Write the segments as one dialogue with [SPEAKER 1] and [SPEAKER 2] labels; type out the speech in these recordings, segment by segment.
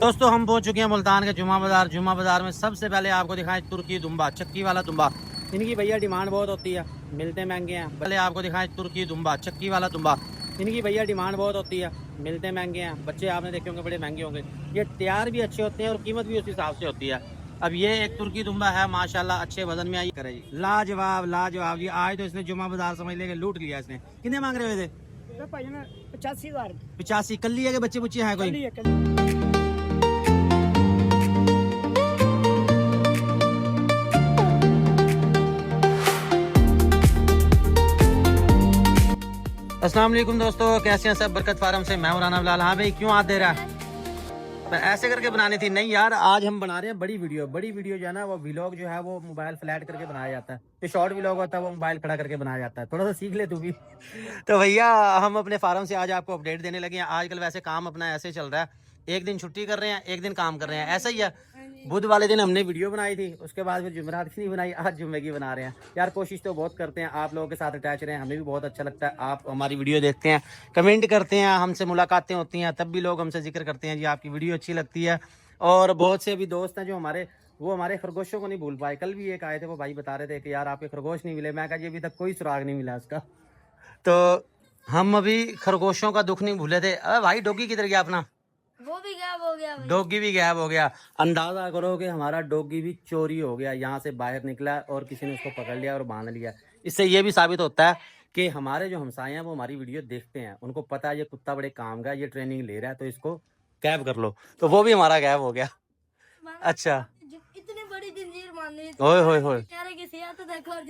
[SPEAKER 1] दोस्तों हम पहुंच चुके हैं मुल्तान के जुमा बाजार में सबसे पहले आपको दिखाएं तुर्की दुम्बा, चक्की वाला दुम्बा। इनकी भैया डिमांड बहुत होती है, मिलते महंगे हैं। पहले आपको दिखाएं तुर्की दुम्बा, चक्की वाला दुम्बा। इनकी भैया डिमांड बहुत होती है, मिलते महंगे हैं। बच्चे आपने देखे होंगे बड़े महंगे होंगे। ये तैयार भी अच्छे होते हैं और कीमत भी उस हिसाब से होती है। अब ये एक तुर्की दुम्बा है, माशाल्लाह अच्छे वजन में आई करे जी। लाजवाब लाजवाब जी। आज तो इसने जुमा बाजार समझ लेके लूट लिया इसने। कितने मांग रहे हुए थे?
[SPEAKER 2] 85,000।
[SPEAKER 1] 85। कल्ली है कि बच्चे बुच्चे हैं कोई? अस्सलाम वालेकुम दोस्तों, कैसे हैं सब? बरकत फार्म से मैं राना बिलाल। हाँ भाई, क्यों हाथ दे रहा है? ऐसे करके बनानी थी। नहीं यार, आज हम बना रहे हैं बड़ी वीडियो जो है ना, वो व्लॉग जो है वो मोबाइल फ्लैट करके बनाया जाता है। जो शॉर्ट व्लॉग होता है वो मोबाइल खड़ा करके बनाया जाता है। थोड़ा सा सीख ले तू भी। तो भैया हम अपने फार्म से आज आपको अपडेट देने लगे हैं। आजकल वैसे काम अपना ऐसे चल रहा है, एक दिन छुट्टी कर रहे हैं, एक दिन काम कर रहे हैं, ऐसा ही है। बुध वाले दिन हमने वीडियो बनाई थी, उसके बाद फिर जुमेरात की नहीं बनाई, आज जुम्मे की बना रहे हैं। यार कोशिश तो बहुत करते हैं, आप लोगों के साथ अटैच रहे हैं, हमें भी बहुत अच्छा लगता है। आप हमारी वीडियो देखते हैं, कमेंट करते हैं, हमसे मुलाकातें होती हैं, तब भी लोग हमसे जिक्र करते हैं जी आपकी वीडियो अच्छी लगती है। और बहुत से अभी दोस्त हैं जो हमारे खरगोशों को नहीं भूल पाए। कल भी एक आए थे, वो भाई बता रहे थे कि यार आपके खरगोश नहीं मिले। मैं कहा जी अभी तक कोई सुराग नहीं मिला उसका। तो हम अभी खरगोशों का दुख नहीं भूले थे। अरे भाई डॉगी किधर गया अपना?
[SPEAKER 2] वो भी गायब हो गया।
[SPEAKER 1] डॉगी भी गायब हो गया। अंदाजा करो कि हमारा डॉगी भी चोरी हो गया, यहाँ से बाहर निकला और किसी ने उसको पकड़ लिया और बांध लिया। इससे ये भी साबित होता है कि हमारे जो हमसाये हैं वो हमारी वीडियो देखते हैं, उनको पता है ये कुत्ता बड़े काम का, ये ट्रेनिंग ले रहा है, तो इसको कैब कर लो। तो वो भी हमारा गायब हो गया। अच्छा,
[SPEAKER 2] इतनी बड़ी जंजीर मारनी।
[SPEAKER 1] ओए होए होए।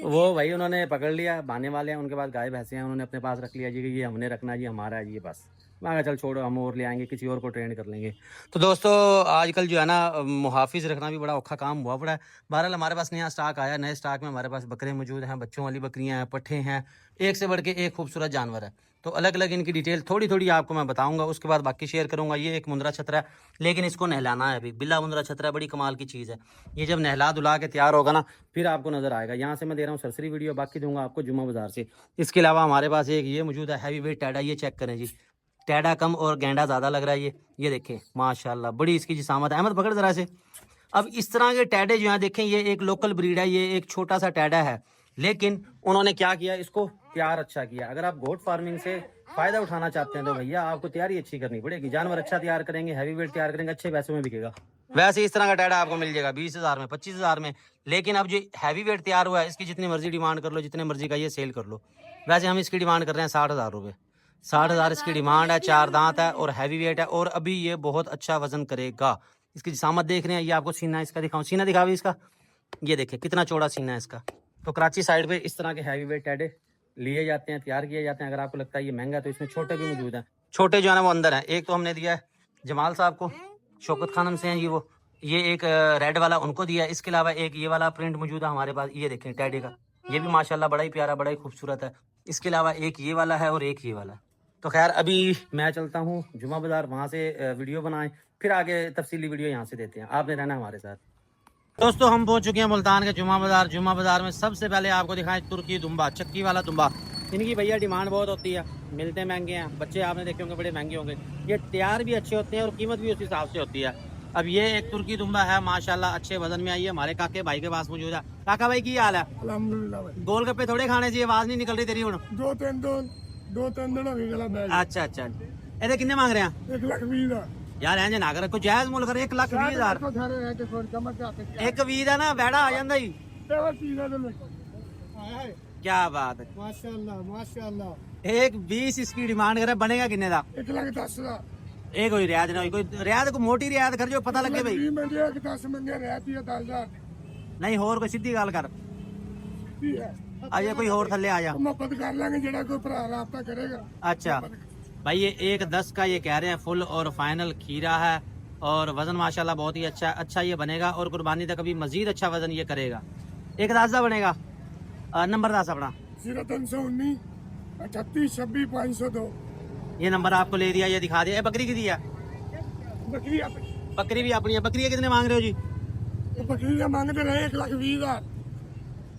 [SPEAKER 2] वो
[SPEAKER 1] वो भाई उन्होंने पकड़ लिया, बांधने वाले हैं, उनके पास गाय भैंसे हैं, उन्होंने अपने पास रख लिया जी कि ये हमने रखना जी, हमारा है जी, ये बस। मैं कहा चल छोड़ो, हम और ले आएंगे, किसी और को ट्रेन कर लेंगे। तो दोस्तों आजकल जो है ना, मुहाफिज रखना भी बड़ा औखा काम हुआ पड़ा है। बहरहाल हमारे पास नया स्टॉक आया, नए स्टॉक में हमारे पास बकरे मौजूद हैं, बच्चों वाली बकरियां हैं, पट्ठे हैं, एक से बढ़ के एक खूबसूरत जानवर है। तो अलग अलग इनकी डिटेल थोड़ी थोड़ी आपको मैं बताऊंगा, उसके बाद बाकी शेयर करूंगा। ये एक मुंद्रा छतरा है, लेकिन इसको नहलाना है अभी। बिल्ला मुंद्रा छतरा बड़ी कमाल की चीज़ है। ये जब नहला धुला के तैयार होगा ना, फिर आपको नजर आएगा। यहाँ से मैं दे रहा हूँ सरसरी वीडियो, बाकी दूंगा आपको जुम्मा बाजार से। इसके अलावा हमारे पास एक ये मौजूद है, हैवी वेट टैडा। ये चेक करें जी, टैडा कम और गेंडा ज़्यादा लग रहा है। ये देखें माशाल्लाह, बड़ी इसकी जिसामत है। अहमद पकड़ जरा से। अब इस तरह के टैडे जो है देखें, ये एक लोकल ब्रीड है, ये एक छोटा सा टैडा है, लेकिन उन्होंने क्या किया, इसको तैयार अच्छा किया। अगर आप गोट फार्मिंग से फ़ायदा उठाना चाहते हैं तो भैया आपको तैयारी अच्छी करनी पड़ेगी। जानवर अच्छा तैयार करेंगे, हैवी वेट तैयार करेंगे, अच्छे पैसों में बिकेगा। वैसे इस तरह का टैडा आपको मिल जाएगा 20,000 में, 25,000 में। लेकिन अब जो हैवी वेट तैयार हुआ है, इसकी जितनी मर्जी डिमांड कर लो, जितने मर्जी का ये सेल कर लो। वैसे हम इसकी डिमांड कर रहे हैं 60,000 रुपये। 60,000 इसकी डिमांड है, 4 दांत है और हैवी वेट है, और अभी ये बहुत अच्छा वजन करेगा। इसकी जिसामत देख रहे हैं, ये आपको सीना इसका दिखाऊं, सीना दिखा भी इसका। ये देखिए कितना चौड़ा सीना है इसका। तो कराची साइड पे इस तरह के हैवी वेट टैडे लिए जाते हैं, तैयार किए जाते हैं। अगर आपको लगता है ये महंगा, तो इसमें छोटे भी मौजूद हैं। छोटे जो है ना वो अंदर हैं। एक तो हमने दिया है जमाल साहब को, शौकत खानम से हैं जी वो। ये एक रेड वाला उनको दिया है। इसके अलावा एक ये वाला प्रिंट मौजूद है हमारे पास, ये देखें टैडे का, ये भी माशाल्लाह बड़ा ही प्यारा, बड़ा ही खूबसूरत है। इसके अलावा एक ये वाला है और एक ये वाला। तो खैर अभी मैं चलता हूँ जुमा बाजार, वहाँ से वीडियो बनाएं, फिर आगे तफसीली वीडियो यहाँ से देते हैं। आपने रहना हमारे साथ। दोस्तों हम पहुंच चुके हैं मुल्तान के जुमा बाजार में सबसे पहले आपको दिखाएं तुर्की दुम्बा, चक्की वाला दुम्बा। इनकी भैया डिमांड बहुत होती है, मिलते महंगे हैं। बच्चे आपने देखे होंगे बड़े महंगे होंगे। ये तैयार भी अच्छे होते हैं और कीमत भी उस हिसाब से होती है। अब ये एक तुर्की दुम्बा है, माशाल्लाह अच्छे वजन में आई है। हमारे काके भाई के पास मौजूद है। काका भाई की हाल है?
[SPEAKER 3] अल्हम्दुलिल्लाह भाई।
[SPEAKER 1] गोलगप्पे थोड़े खाने चाहिए, आवाज नहीं निकल रही तेरी।
[SPEAKER 3] दो तीन दिन हो गए गला बैठ।
[SPEAKER 1] अच्छा अच्छा, ये कितने मांग रहे हैं?
[SPEAKER 3] 1,20,000
[SPEAKER 1] यार ऐसे ना कर, कोई जायज मुल कर। 1,20,000
[SPEAKER 3] तो थारे है कि थोड़ी कमर के आते
[SPEAKER 1] एक 20 है ना, बैठा आ जाता ही।
[SPEAKER 3] तेरा सीधा तो हाय
[SPEAKER 1] क्या बात है,
[SPEAKER 3] माशाल्लाह माशाल्लाह।
[SPEAKER 1] 1,20 इसकी डिमांड करे, बनेगा कितने का?
[SPEAKER 3] 1,10,000
[SPEAKER 1] एक कोई रियायत ना, कोई रियायत को मोटी रियायत कर जो पता लगे भाई।
[SPEAKER 3] 20 मिनट या 10 मिनट रहती है 10,000
[SPEAKER 1] नहीं होर कोई सीधी गल कर।
[SPEAKER 3] ठीक है,
[SPEAKER 1] अजय कोई होर थल्ले आ जा।
[SPEAKER 3] मोहब्बत कर लेंगे जेड़ा कोई भरा राब्ता करेगा।
[SPEAKER 1] अच्छा भाई, ये 1,10 का ये कह रहे हैं, फुल और फाइनल खीरा है, और वजन माशाल्लाह बहुत ही अच्छा ये बनेगा, और कुर्बानी तक अभी मजीद अच्छा वजन ये करेगा। 1,10 का बनेगा। नंबर 10 अपना
[SPEAKER 3] 0319 38 26 502।
[SPEAKER 1] ये नंबर आपको ले दिया, ये दिखा दिया। ये बकरी की दिया?
[SPEAKER 3] बकरी
[SPEAKER 1] बकरी भी अपनी है। बकरी कितने मांग रहे हो जी?
[SPEAKER 3] तो बकरी का मांगते रहे 1,20,000।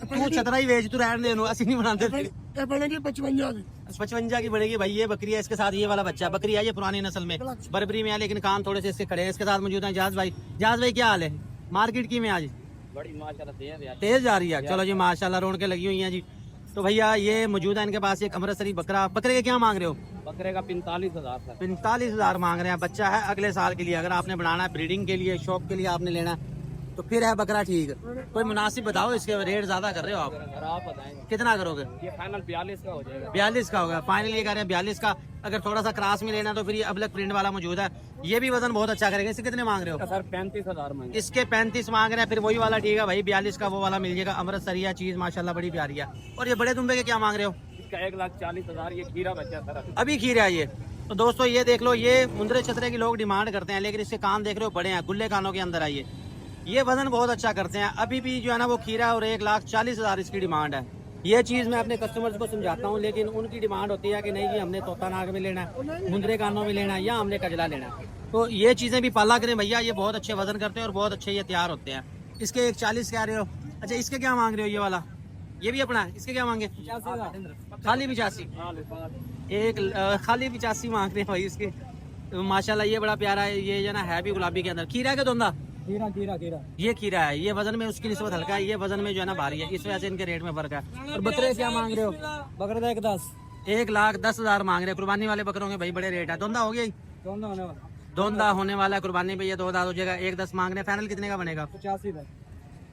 [SPEAKER 1] तू छतरा ही वेच, तू रहने दे, असि नहीं बनाते।
[SPEAKER 3] ये बनेगी 55 की।
[SPEAKER 1] 55 की बढ़ेगी भाई। ये बकरी है, इसके साथ ये वाला बच्चा बकरी है, ये पुरानी नस्ल में बरबरी में है, लेकिन कान थोड़े से इसके खड़े हैं। इसके साथ मौजूद है जहाज भाई। जहाज भाई क्या हाल है? मार्केट की में आज
[SPEAKER 4] बड़ी माशाल्लाह
[SPEAKER 1] तेज जा रही है। चलो जी माशाल्लाह, रौनकें लगी हुई हैं जी। तो भैया ये मौजूद है इनके पास एक अमृतसरी बकरा। बकरे के क्या मांग रहे हो?
[SPEAKER 4] बकरे का 45,000 था।
[SPEAKER 1] 45,000 मांग रहे हैं। बच्चा है अगले साल के लिए, अगर आपने बनाना है ब्रीडिंग के लिए, शौक के लिए आपने लेना है तो फिर है बकरा ठीक। कोई मुनासिब बताओ, इसके रेट ज्यादा कर रहे हो आप,
[SPEAKER 4] अगर आप बताएंगे
[SPEAKER 1] कितना करोगे?
[SPEAKER 4] ये फाइनल 42 का हो जाएगा।
[SPEAKER 1] 42 का होगा फाइनल, ये कह रहे हैं 42 का। अगर थोड़ा सा क्रास में लेना तो फिर ये अबलक प्रिंट वाला मौजूद है, ये भी वजन बहुत अच्छा करेगा। इसके कितने मांग रहे हो?
[SPEAKER 4] सर 35,000 में।
[SPEAKER 1] इसके 35 मांग रहे हैं, फिर वही वाला ठीक है भाई, 42 का वो वाला मिल जाएगा। अमृतसरिया चीज माशाल्लाह बड़ी प्यारी है। और ये बड़े दुम्बे के क्या मांग रहे हो?
[SPEAKER 4] इसका 1,40,000 ये खीरा बच्चा सर।
[SPEAKER 1] अभी खीरा है ये। तो दोस्तों ये देख लो, ये मुंदरे छतरे के लोग डिमांड करते हैं, लेकिन इसके कान देख रहे हो बड़े हैं, गुल्ले कानों के अंदर आइए। ये वजन बहुत अच्छा करते हैं। अभी भी जो है ना वो खीरा और 1,40,000 इसकी डिमांड है। ये चीज़ मैं अपने कस्टमर्स को समझाता हूँ, लेकिन उनकी डिमांड होती है कि नहीं जी हमने तोता नाग में लेना है, मुंदरे कानों में लेना है, या हमने कजला लेना है। तो ये चीज़ें भी पाला करें भैया, ये बहुत अच्छे वजन करते हैं और बहुत अच्छे ये तैयार होते हैं। इसके 1,40 कह रहे हो? अच्छा इसके क्या मांग रहे हो? ये वाला ये भी अपना है, इसके क्या मांगे? खाली 85। खाली 85 मांग रहे हैं भाई इसके। तो माशाल्लाह ये बड़ा प्यारा है। ये जो ना है भी गुलाबी के अंदर। खीरा के दोंदा?
[SPEAKER 4] खीरा खीरा खीरा
[SPEAKER 1] ये खीरा है। ये वजन में उसकी निस्बत हल्का है, ये वजन में जो है ना भारी है, इस वजह से इनके रेट में फर्क है। और बकरे क्या मांग रहे हो?
[SPEAKER 4] बकरे का 1,10।
[SPEAKER 1] 1,10,000 मांग रहे हैं। कुर्बानी वाले बकरों के भाई बड़े रेट है। दोंदा हो गया? दोंदा होने वाला है कुर्बानी पे, ये 2 दांत हो जाएगा। 1,10 मांग रहे हैं। फाइनल कितने का बनेगा?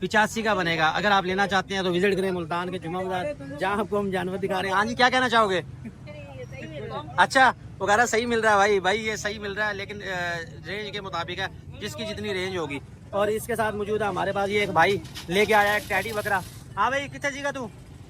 [SPEAKER 1] 85 का बनेगा। अगर आप लेना चाहते हैं तो विजिट करें मुल्तान के जुमा बाजार, जहाँ आपको हम जानवर दिखा रहे हैं। हाँ जी क्या कहना चाहोगे? अच्छा वो कह रहा सही मिल रहा है भाई। भाई ये सही मिल रहा है, लेकिन रेंज के मुताबिक है, जिसकी जितनी रेंज होगी। और इसके साथ मौजूद है हमारे पास ये एक भाई लेके आया है टैडी बकरा। हाँ भाई कितने जी का तू?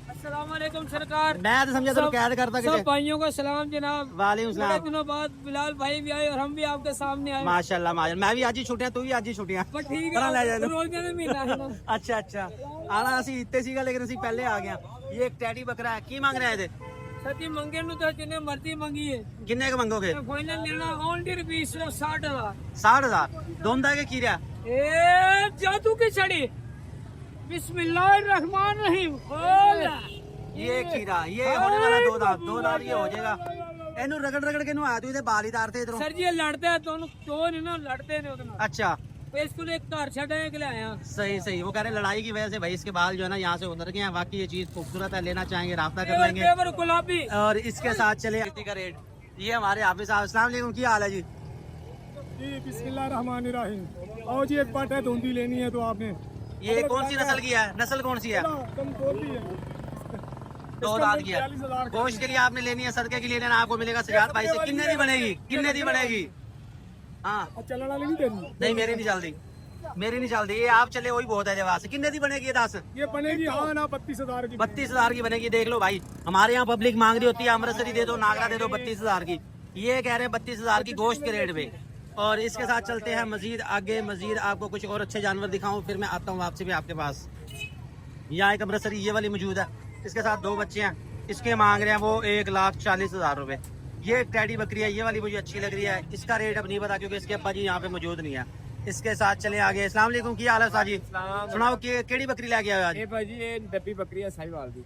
[SPEAKER 4] अस्सलाम वालेकुम सरकार।
[SPEAKER 1] मैं तो समझा तुम कैद करता
[SPEAKER 4] सब भाइयों को सलाम जनाब।
[SPEAKER 1] वालेकुम
[SPEAKER 4] बड़े
[SPEAKER 1] सलाम।
[SPEAKER 4] दिनों बाद बिलाल भाई भी आए और हम भी आपके सामने आए।
[SPEAKER 1] माशाल्लाह माशाल्लाह। मैं भी आज ही छुट्टियां, तू भी आज ही छुट्टियां।
[SPEAKER 4] पर ठीक
[SPEAKER 1] परा ले
[SPEAKER 4] है
[SPEAKER 1] जाना।
[SPEAKER 4] रोज का महीना है ना।
[SPEAKER 1] अच्छा अच्छा आना असी इतने सीगा, लेकिन असी पहले आ गया। ये एक टैडी बकरा है। की मांग रहे थे?
[SPEAKER 4] सच्ची मंगे नु तो जिन्हें मर्जी मंगी है।
[SPEAKER 1] किन्ने का मंगोगे?
[SPEAKER 4] फाइनल लेना ओनली रुपीस 60,000।
[SPEAKER 1] 60,000 दोंदा के खीरा?
[SPEAKER 4] ए जादू की छड़ी। बिस्मिल्लाहिर्रहमानिर्रहीम। खोल।
[SPEAKER 1] ये खीरा, ये होने वाला 2 दांत। 2 दांत ये हो जाएगा। एनु रगड़ रगड़ के नु आया तू, इधर बाल ही तारते इधरों।
[SPEAKER 4] सर जी ये लड़ते हैं दोनों, तो नहीं ना लड़ते ने उतना।
[SPEAKER 1] अच्छा
[SPEAKER 4] इसको एक घर छड़ने के लिए आया।
[SPEAKER 1] सही सही। वो कह रहे लड़ाई की वजह से भाई इसके बाल जो है ना यहाँ से उतर गए हैं। बाकी ये चीज खूबसूरत है, लेना चाहेंगे राब्ता कर लेंगे।
[SPEAKER 4] गुलाबी।
[SPEAKER 1] और इसके साथ चले का रेट। ये हमारे हाफिज साहब। अस्सलाम वालेकुम, क्या हाल है जी?
[SPEAKER 3] जी बिस्मिल्लाहिर्रहमानिर्रहीम। और जी एक पट है धुंधी लेनी है तो आपने।
[SPEAKER 1] ये कौन सी नस्ल की है? नस्ल कौन सी है?
[SPEAKER 3] कम कोती है।
[SPEAKER 1] 2 दांत की है। गोश्त के लिए आपने लेनी है, सदके के लिए लेना, आपको मिलेगा सजाद भाई से। कितने दी बनेगी? कितने दी बनेगी? हाँ
[SPEAKER 3] चलने वाली नहीं देनी।
[SPEAKER 1] नहीं मेरी नहीं चलती, मेरी नहीं चलती। ये आप चले वही बहुत है जवाब से। कितने दी बनेगी ये 10?
[SPEAKER 3] ये बनेगी हाँ ना 32,000 की।
[SPEAKER 1] 32,000 की बनेगी। देख लो भाई, हमारे यहाँ पब्लिक मांग रही होती है अमृतसरी दे दो, नागरा दे दो 32,000 की। ये कह रहे हैं 32,000 की गोश्त के रेट पे। और इसके साथ चलते हैं मजीद आगे, मजीद आपको कुछ और अच्छे जानवर दिखाऊं, फिर मैं आता हूँ वापसी पे आपके पास। यहाँ एक अमृतसरी ये वाली मौजूद है, इसके साथ 2 बच्चे हैं। इसके मांग रहे हैं वो 1,40,000 रुपए। ये एक टैडी बकरी है, ये वाली मुझे अच्छी लग रही है। इसका रेट अब नहीं पता क्योंकि इसके अब्बा जी यहाँ पे मौजूद नहीं है। इसके साथ चले आगे। अस्सलाम वालेकुम, की हाल है साजी? सुनाओ केड़ी बकरी लेके आए हो आज?
[SPEAKER 4] ये भाजी ये डब्बी बकरी है साहिवाल दी।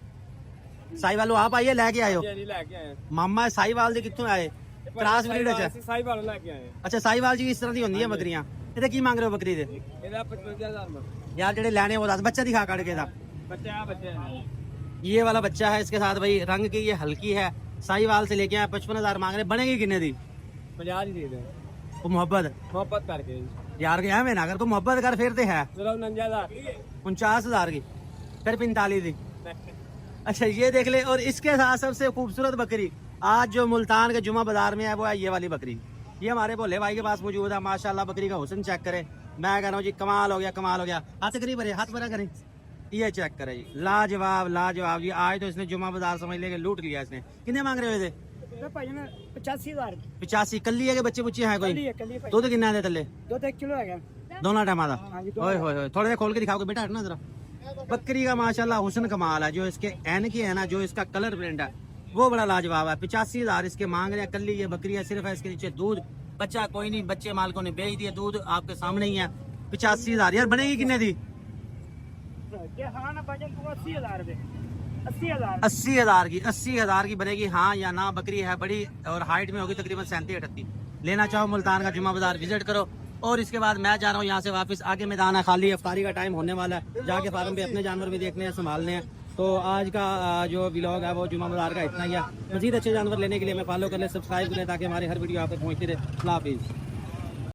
[SPEAKER 1] साहिवाल आप आइए लेके आए हो?
[SPEAKER 4] ये नहीं लेके आए।
[SPEAKER 1] मामा साहिवाल दी कितों आए? क्रास ब्रीड है।
[SPEAKER 4] साहिवाल लेके आए।
[SPEAKER 1] अच्छा साहिवाल जी इस तरह दी होंदी है बकरियां। ਇਹਦੇ ਕੀ ਮੰਗ ਰਹੇ ਹੋ ਬੱਕਰੀ ਦੇ?
[SPEAKER 4] ਇਹਦਾ 55,000 में।
[SPEAKER 1] यार ਜਿਹੜੇ ਲੈਣੇ ਉਹ 10 ਬੱਚਾ ਦਿਖਾ ਕੱਢ ਕੇ ਦਾ।
[SPEAKER 4] बच्चे हैं बच्चे हैं।
[SPEAKER 1] ये वाला बच्चा है इसके साथ भाई, रंग की ये हल्की है। साहिवाल से लेके आए, 55,000 मांग रहे। बनेगी कितने दी?
[SPEAKER 4] 50 ही दे दे।
[SPEAKER 1] वो मोहब्बत
[SPEAKER 4] मोहब्बत करके
[SPEAKER 1] यार के है ना, अगर तू मोहब्बत कर फिर तो है। 49,000 की, फिर 45 दी। अच्छा ये देख ले। और इसके साथ सबसे खूबसूरत बकरी आज जो मुल्तान के जुमा बाजार में है वो है ये वाली बकरी। ये हमारे भोले भाई के पास मौजूद है। माशाल्लाह बकरी का हुस्न चेक करे। मैं कह रहा हूँ जी कमाल हो गया, कमाल हो गया। हाथ करीब भरे, हाथ भरा करें। ये चेक करे जी, लाजवाब लाजवाब जी। आज तो इसने जुमा बाजार समझ लेके लूट लिया इसने। कितने मांग रहे हुए थे?
[SPEAKER 2] 85,000
[SPEAKER 1] 85। कल्ली है कि बच्चे बुच्चे हैं कोई? दूध कितना है थले?
[SPEAKER 2] 2 किलो है।
[SPEAKER 1] दोनों टाइम का? ओए होए होए, थोड़ा खोल के दिखाओगे बेटा, हटना जरा। बकरी का माशाल्लाह हुस्न कमाल है। जो इसके एन की है ना, जो इसका कलर प्रिंट है वो बड़ा लाजवाब है। 85,000 इसके मांग रहे हैं। कल्ली ये बकरी है, सिर्फ है इसके नीचे दूध, बच्चा कोई नहीं। बच्चे मालकों ने बेच दिया, दूध आपके सामने ही है। 85,000 यार बनेगी कितने दी?
[SPEAKER 2] 80,000 रुपए। 80,000
[SPEAKER 1] 80,000 की 80,000 की बनेगी हाँ या ना। बकरी है बड़ी और हाइट में होगी तकरीबन 37-38। लेना चाहो मुल्तान का जुम्मा बाजार विजिट करो। और इसके बाद मैं जा रहा हूँ यहाँ से वापस। आगे मैदान है खाली, अफ्तारी का टाइम होने वाला है। जाके फार्म पे अपने जानवर भी देखने हैं, संभालने हैं। तो आज का जो व्लॉग है वो जुम्मा बाजार का इतना ही है। मजीद अच्छे जानवर लेने के लिए हमें फॉलो कर ले, सब्सक्राइब कर ले, ताकि हमारी हर वीडियो आप तक पहुँचती रहे। अल्लाह हाफिज़।